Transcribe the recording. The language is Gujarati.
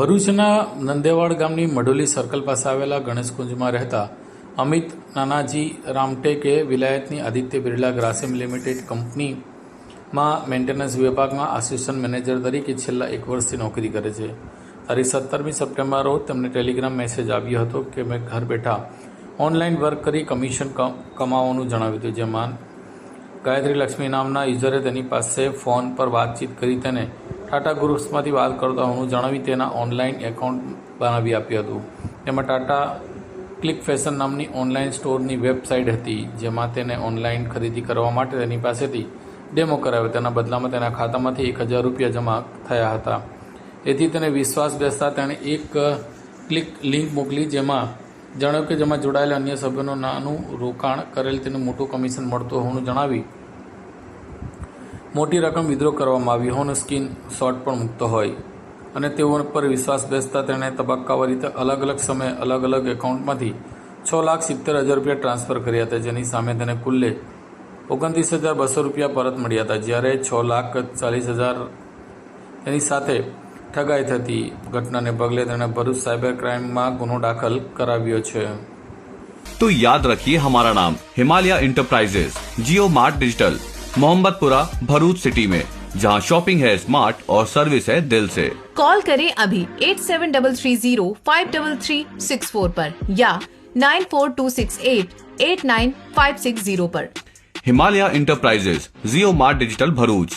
ભરૂચના નંદેવાડ ગામની મઢોલી સર્કલ પાસે આવેલા ગણેશકુંજમાં રહેતા અમિત નાનાજી રામટેકે વિલાયતની આદિત્ય બિરલા ગ્રાસિમ લિમિટેડ કંપનીમાં મેન્ટેનન્સ વિભાગમાં આસિસ્ટન્ટ મેનેજર તરીકે છેલ્લા 1 વર્ષથી નોકરી કરે છે. તારીખ 17મી સપ્ટેમ્બર રોજ તેમને ટેલિગ્રામ મેસેજ આવ્યો હતો કે મેં ઘર બેઠા ઓનલાઈન વર્ક કરી કમિશન કમાવાનું જણાવ્યું હતું. જેમાં ગાયત્રી લક્ષ્મી નામના યુઝરે તેની પાસે ફોન પર વાતચીત કરી તેને ટાટા ગ્રુપ્સમાંથી વાત કરતા હોવાનું જણાવી તેના ઓનલાઈન એકાઉન્ટ બનાવી આપ્યું હતું. તેમાં ટાટા ક્લિક ફેશન નામની ઓનલાઈન સ્ટોરની વેબસાઇટ હતી, જેમાં તેને ઓનલાઈન ખરીદી કરવા માટે તેની પાસેથી ડેમો કરાવ્યો. તેના બદલામાં તેના ખાતામાંથી 1000 રૂપિયા જમા થયા હતા. તેથી તેને વિશ્વાસ બેસતા તેણે એક ક્લિક લિંક મોકલી, જેમાં જણાવ્યું કે જેમાં જોડાયેલા અન્ય સભ્યોનું નાનું રોકાણ કરેલ તેને મોટું કમિશન મળતું હોવાનું જણાવી મોટી રકમ વિથડ્રો કરવામાં આવી હોવાનું સ્ક્રીન શોટ પણ મૂકતો હોય અને તેઓ પર વિશ્વાસ બેસતા તેણે તબક્કાવાર રીતે અલગ અલગ સમયે અલગ અલગ એકાઉન્ટમાંથી 6,70,000 રૂપિયા ટ્રાન્સફર કર્યા હતા, જેની સામે તેને કુલ્લે 29,200 રૂપિયા પરત મળ્યા હતા. જ્યારે 6,40,000 તેની સાથે ठगाई थी. घटनाने पगले तेने भरूच साइबर क्राइम में गुनो दाखल कराव्यो छे. तो याद रखिए हमारा नाम Himalaya enterprises, Jio mart digital, Mohammadpura, Bharuch city में, जहां शॉपिंग है स्मार्ट और सर्विस है दिल से. कॉल करें अभी 8733053364 पर या 9426889560 पर. Himalaya enterprises, Jio mart digital, Bharuch.